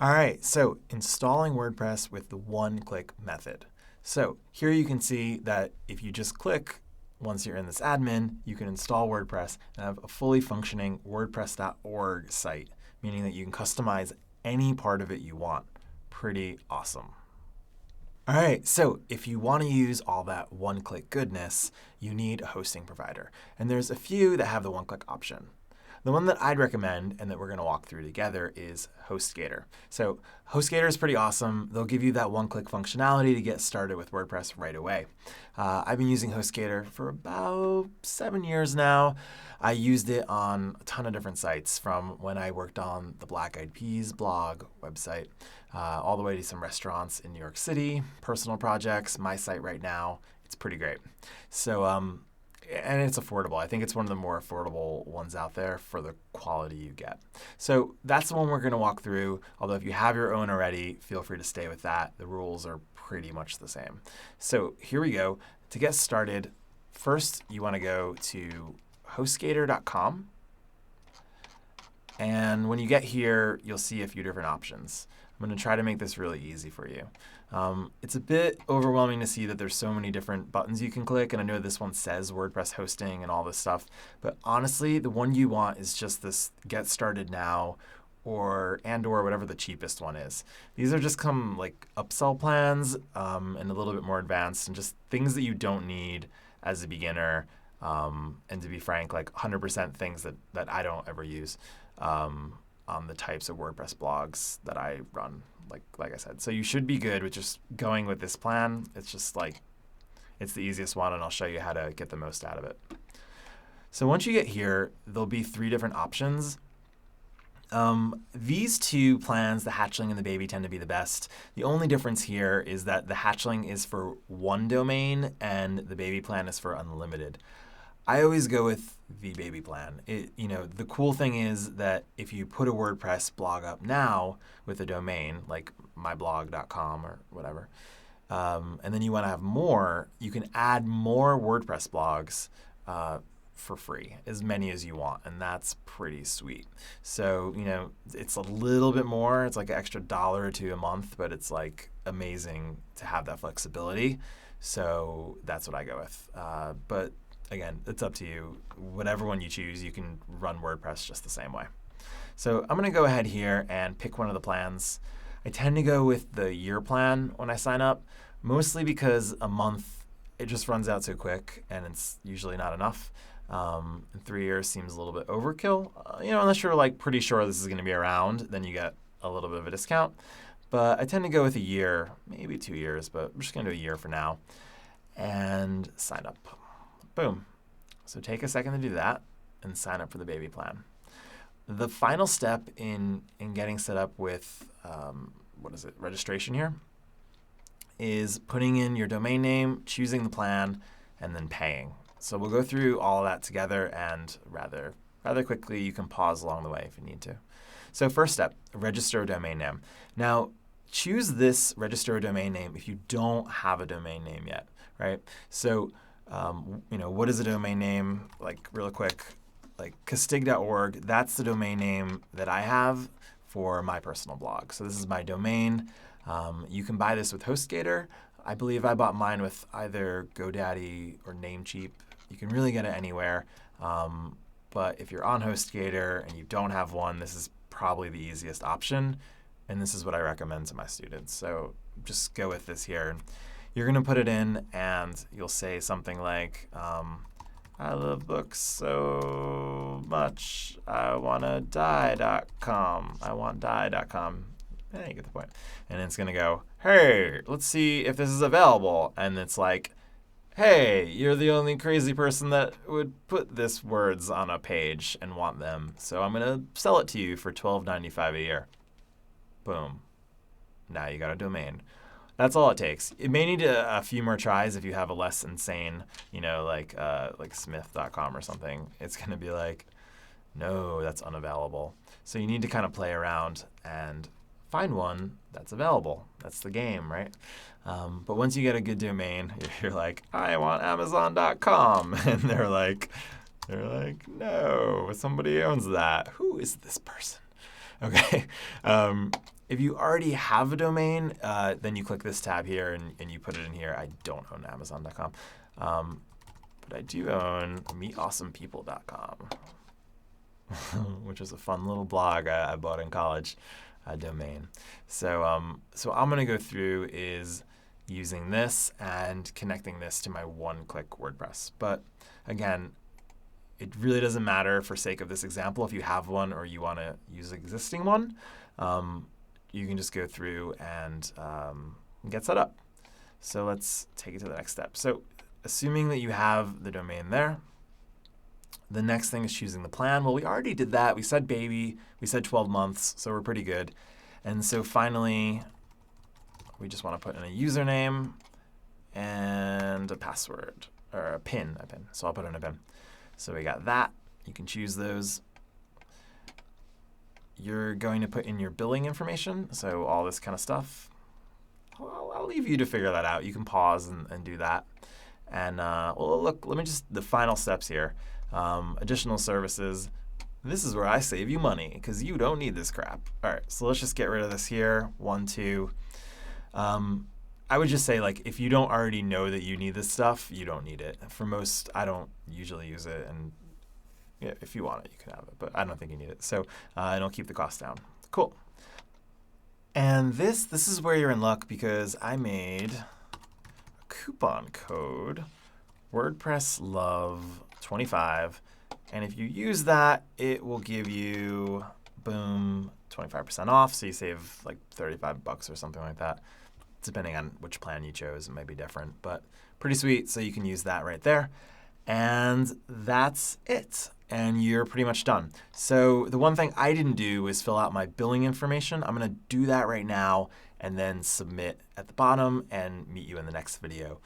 All right, so installing WordPress with the one-click method. So here you can see that if you just click, once you're in this admin, you can install WordPress and have a fully functioning WordPress.org site, meaning that you can customize any part of it you want. Pretty awesome. All right, so if you want to use all that one-click goodness, you need a hosting provider. And there's a few that have the one-click option. The one that I'd recommend and that we're going to walk through together is HostGator. So HostGator is pretty awesome. They'll give you that one-click functionality to get started with WordPress right away. I've been using HostGator for about 7 years now. I used it on a ton of different sites, from when I worked on the Black Eyed Peas blog website, all the way to some restaurants in New York City, personal projects, my site right now. It's pretty great. So, and it's affordable. I think it's one of the more affordable ones out there for the quality you get. So that's the one we're going to walk through. Although if you have your own already, feel free to stay with that. The rules are pretty much the same. So here we go. To get started, first you want to go to hostgator.com. And when you get here, you'll see a few different options. I'm going to try to make this really easy for you. It's a bit overwhelming to see that there's so many different buttons you can click, and I know this one says WordPress hosting and all this stuff, but honestly, the one you want is just this Get Started Now or whatever the cheapest one is. These are just like upsell plans and a little bit more advanced and just things that you don't need as a beginner, and to be frank, like 100% things that I don't ever use on the types of WordPress blogs that I run, like I said. So you should be good with just going with this plan. It's just it's the easiest one, and I'll show you how to get the most out of it. So once you get here, there'll be 3 different options. These 2 plans, the Hatchling and the Baby, tend to be the best. The only difference here is that the Hatchling is for 1 domain and the Baby plan is for unlimited. I always go with the Baby plan. The cool thing is that if you put a WordPress blog up now with a domain like myblog.com or whatever, and then you want to have more, you can add more WordPress blogs for free, as many as you want, and that's pretty sweet. So, it's a little bit more. It's like an extra $1 or $2 a month, but it's like amazing to have that flexibility. So that's what I go with. But again, it's up to you. Whatever one you choose, you can run WordPress just the same way. So I'm going to go ahead here and pick one of the plans. I tend to go with the year plan when I sign up, mostly because a month, it just runs out so quick and it's usually not enough. 3 years seems a little bit overkill. Unless you're pretty sure this is going to be around, then you get a little bit of a discount. But I tend to go with a year, maybe 2 years, but we're just going to do a year for now. And sign up. Boom. So take a second to do that and sign up for the Baby plan. The final step in getting set up with, registration here, is putting in your domain name, choosing the plan, and then paying. So we'll go through all of that together, and rather quickly. You can pause along the way if you need to. So first step, register a domain name. Now, choose this register a domain name if you don't have a domain name yet, right? So what is a domain name? Real quick, castig.org, that's the domain name that I have for my personal blog. So this is my domain. You can buy this with HostGator. I believe I bought mine with either GoDaddy or Namecheap. You can really get it anywhere. But if you're on HostGator and you don't have one, this is probably the easiest option. And this is what I recommend to my students. So just go with this here. You're going to put it in, and you'll say something like, I love books so much, I want to die.com. I want die.com. You get the point. And it's going to go, hey, let's see if this is available. And it's like, hey, you're the only crazy person that would put this words on a page and want them. So I'm going to sell it to you for $12.95 a year. Boom. Now you got a domain. That's all it takes. It may need a few more tries if you have a less insane, like smith.com or something. It's going to be like, no, that's unavailable. So you need to kind of play around and find one that's available. That's the game, right? But once you get a good domain, you're like, I want Amazon.com. And they're like, no, somebody owns that. Who is this person? Okay. If you already have a domain, then you click this tab here and you put it in here. I don't own Amazon.com, but I do own meetawesomepeople.com, which is a fun little blog I bought in college, domain. So, so I'm going to go through is using this and connecting this to my one-click WordPress. But again, it really doesn't matter for sake of this example if you have one or you want to use an existing one. You can just go through and get set up. So let's take it to the next step. So assuming that you have the domain there, the next thing is choosing the plan. Well, we already did that. We said baby, we said 12 months, so we're pretty good. And so finally, we just want to put in a username and a password, or a PIN. So I'll put in a PIN. So we got that. You can choose those. You're going to put in your billing information, so all this kind of stuff. I'll leave you to figure that out. You can pause and do that. And well, look, let me just, the final steps here. Additional services. This is where I save you money because you don't need this crap. All right, so let's just get rid of this here. 1, 2. I would just say, like, if you don't already know that you need this stuff, you don't need it. For most, I don't usually use it, and yeah, if you want it, you can have it, but I don't think you need it. So it'll keep the cost down. Cool. And this is where you're in luck because I made a coupon code, WordPress Love 25, and if you use that, it will give you, boom, 25% off. So you save like $35 or something like that. Depending on which plan you chose, it might be different, but pretty sweet. So you can use that right there. And that's it. And you're pretty much done. So the one thing I didn't do is fill out my billing information. I'm going to do that right now and then submit at the bottom and meet you in the next video.